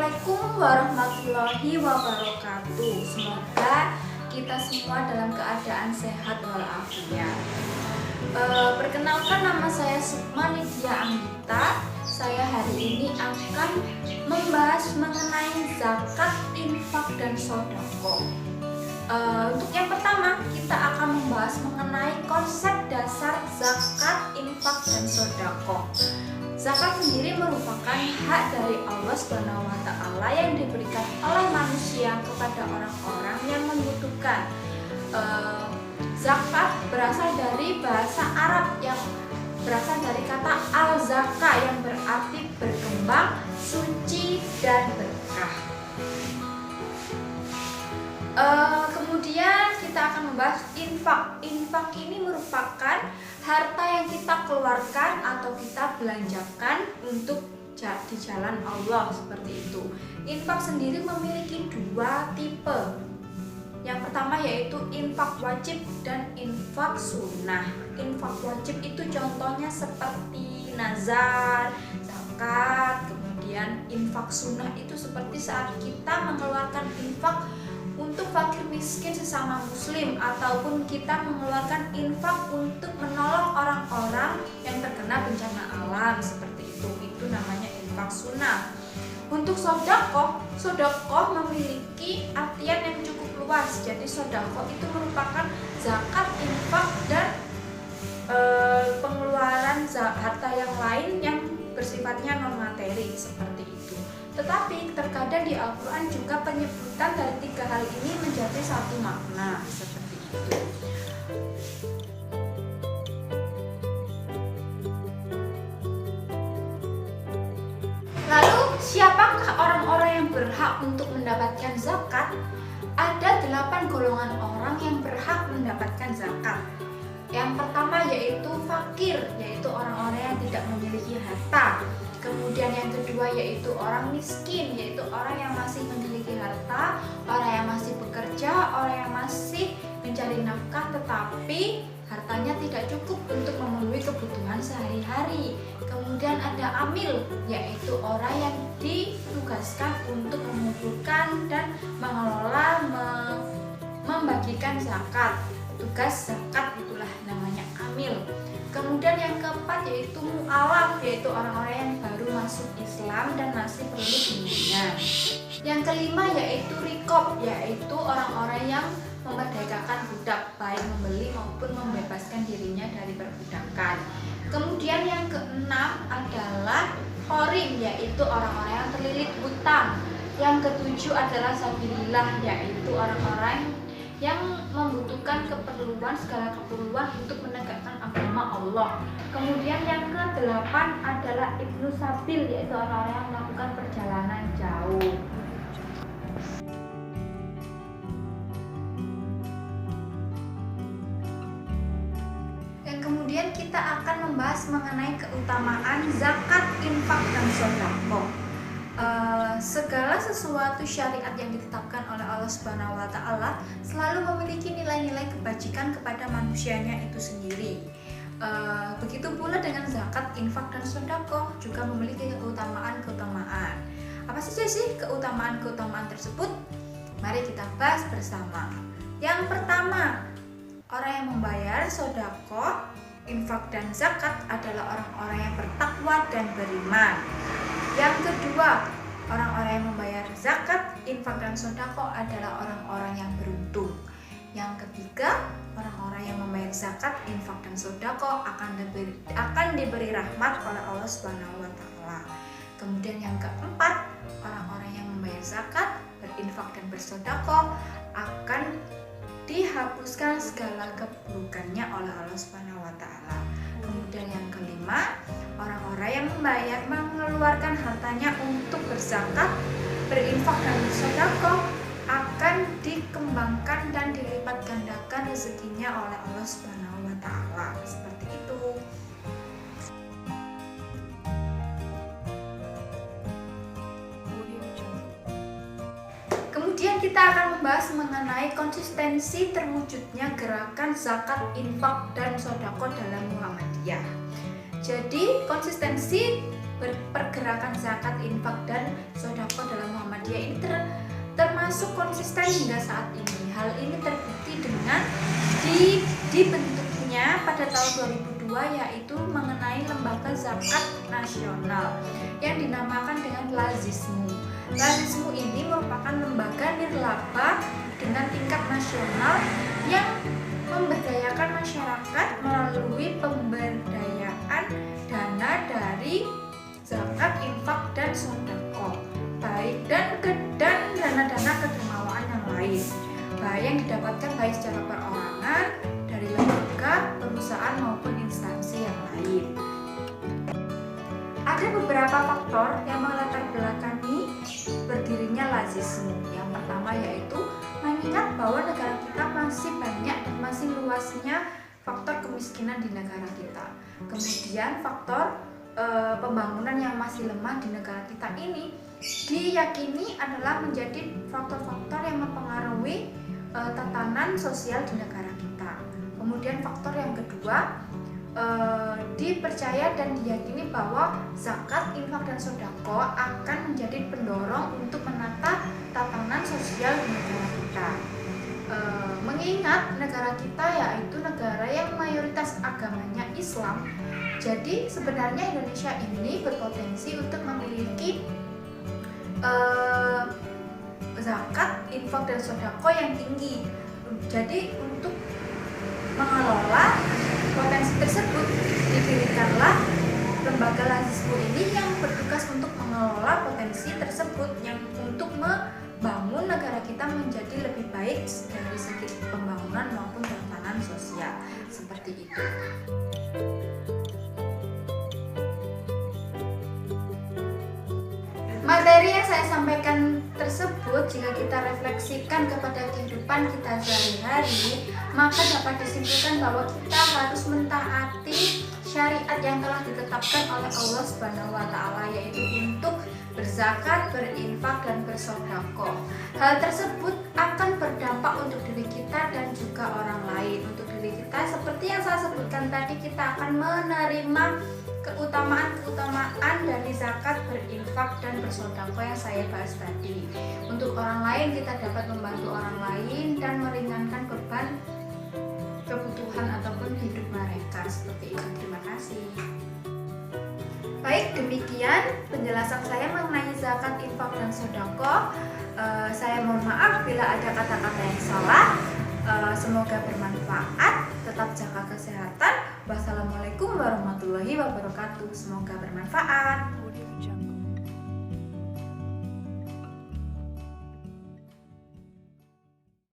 Assalamualaikum warahmatullahi wabarakatuh. Semoga kita semua dalam keadaan sehat walafiat. Perkenalkan, nama saya Sukma Lydia Anggita. Saya hari ini akan membahas mengenai zakat, infak, dan sodako. Untuk yang pertama, kita akan membahas mengenai konsep dasar zakat, infak, dan sodako. Zakat sendiri merupakan hak dari Allah SWT yang diberikan oleh manusia kepada orang-orang yang membutuhkan. Zakat berasal dari bahasa Arab yang berasal dari kata al-zaka yang berarti berkembang, suci, dan berkah. Kemudian kita akan membahas infak. Infak ini merupakan harta yang kita keluarkan atau kita belanjakan untuk di jalan Allah, seperti itu. Infak sendiri memiliki dua tipe. Yang pertama yaitu infak wajib dan infak sunnah. Infak wajib itu contohnya seperti nazar, zakat. Kemudian infak sunnah itu seperti saat kita mengeluarkan infak untuk fakir miskin sesama muslim, ataupun kita mengeluarkan infak untuk menolong orang-orang yang terkena bencana alam, seperti itu namanya infak sunnah. Untuk sodakoh memiliki artian yang cukup luas. Jadi sodakoh itu merupakan zakat, infak, dan pengeluaran harta yang lain yang bersifatnya non materi, seperti itu. Tetapi terkadang di Al-Quran juga penyebutan dari tiga hal ini menjadi satu makna, seperti itu. Lalu siapakah orang-orang yang berhak untuk mendapatkan zakat? Ada 8 golongan orang yang berhak mendapatkan zakat. Yang pertama yaitu fakir, yaitu orang-orang yang tidak memiliki harta. Kemudian yang kedua yaitu orang miskin, yaitu orang yang masih memiliki harta, orang yang masih bekerja, orang yang masih mencari nafkah tetapi hartanya tidak cukup untuk memenuhi kebutuhan sehari-hari. Kemudian ada amil, yaitu orang yang ditugaskan untuk mengumpulkan dan mengelola, membagikan zakat. Tugas zakat itulah namanya amil. Kemudian yang keempat yaitu mu'alaf, yaitu orang-orang yang baru masuk Islam dan masih perlu bimbingan. Yang kelima yaitu rikob, yaitu orang-orang yang memerdekakan budak, baik membeli maupun membebaskan dirinya dari perbudakan. Kemudian yang keenam adalah horim, yaitu orang-orang yang terlilit hutang. Yang ketujuh adalah sabilillah, yaitu orang-orang yang membutuhkan segala keperluan untuk menegakkan agama Allah. Kemudian yang ke-8 adalah ibnu sabil, yaitu orang-orang yang melakukan perjalanan jauh. Dan kemudian kita akan membahas mengenai keutamaan zakat, infak, dan sodako. Segala sesuatu syariat yang ditetapkan oleh Allah Subhanahu wa Ta'ala selalu memiliki nilai-nilai kebajikan kepada manusianya itu sendiri. Begitu pula dengan zakat, infak, dan sodako juga memiliki keutamaan-keutamaan. Apa saja sih keutamaan-keutamaan tersebut? Mari kita bahas bersama. Yang pertama, orang yang membayar sodako, infak, dan zakat adalah orang-orang yang bertakwa dan beriman. Yang kedua, orang-orang yang membayar zakat, infak, dan sodako adalah orang-orang yang beruntung. Yang ketiga, orang-orang yang membayar zakat, infak, dan sodako akan diberi rahmat oleh Allah Subhanahu wa Ta'ala. Kemudian yang keempat, orang-orang yang membayar zakat, berinfak, dan bersodako akan dihapuskan segala keburukannya oleh Allah Subhanahu wa Ta'ala. Kemudian yang kelima, orang-orang yang mengeluarkan hartanya untuk berzakat, berinfak, dan bersodako akan dikembangkan dan dilipat gandakan rezekinya oleh Allah Subhanahu wa Ta'ala. Seperti itu. Kemudian kita akan membahas mengenai konsistensi terwujudnya gerakan zakat, infak, dan sodako dalam Muhammadiyah. Jadi konsistensi pergerakan zakat, infak, dan sodako dalam Muhammadiyah ini termasuk konsisten hingga saat ini. Hal ini terbukti dengan dibentuknya pada tahun 2002 yaitu mengenai lembaga zakat nasional yang dinamakan dengan Lazismu. Lazismu ini merupakan lembaga nirlaba dengan tingkat nasional yang memberdayakan masyarakat melalui pemberdayaan dana dari zakat, infak, dan sodako, baik dan dana-dana kedermawanan yang lain, baik yang didapatkan baik secara perorangan dari lembaga, perusahaan maupun instansi yang lain. Ada beberapa faktor yang melatar belakangi berdirinya Lazismu. Yang pertama yaitu mengingat bahwa negara kita masih banyak dan masih luasnya faktor kemiskinan di negara kita. Kemudian faktor pembangunan yang masih lemah di negara kita ini diyakini adalah menjadi faktor-faktor yang mempengaruhi tatanan sosial di negara kita. Kemudian faktor yang kedua, dipercaya dan diyakini bahwa zakat, infak, dan sodako akan menjadi pendorong untuk menata tatanan sosial di negara kita. Mengingat negara kita yaitu negara yang mayoritas agamanya Islam, jadi sebenarnya Indonesia ini berpotensi untuk memiliki zakat, infak, dan sodako yang tinggi. Jadi untuk mengelola potensi tersebut didirikanlah lembaga Lazismu ini yang bertugas untuk mengelola potensi tersebut yang untuk membangun negara kita menjadi lebih baik dari segi pembangunan maupun tatanan sosial seperti itu. Materi yang saya sampaikan tersebut jika kita refleksikan kepada kehidupan kita sehari-hari, maka dapat disimpulkan bahwa kita harus mentaati syariat yang telah ditetapkan oleh Allah Subhanahu wa taala, yaitu untuk berzakat, berinfak, dan bersodaqoh. Hal tersebut akan berdampak untuk diri kita dan juga orang lain. Untuk diri kita, seperti yang saya sebutkan tadi, kita akan menerima keutamaan dari zakat, berinfak, dan bersodaqoh yang saya bahas tadi. Untuk orang lain, kita dapat membantu orang lain dan meringankan beban kebutuhan ataupun hidup mereka. Seperti itu. Terima kasih. Baik, demikian penjelasan saya mengenai zakat, infak, dan sodaqoh. Saya mohon maaf bila ada kata-kata yang salah. Semoga bermanfaat. Tetap jaga kesehatan. Wassalamualaikum warahmatullahi wabarakatuh. Semoga bermanfaat.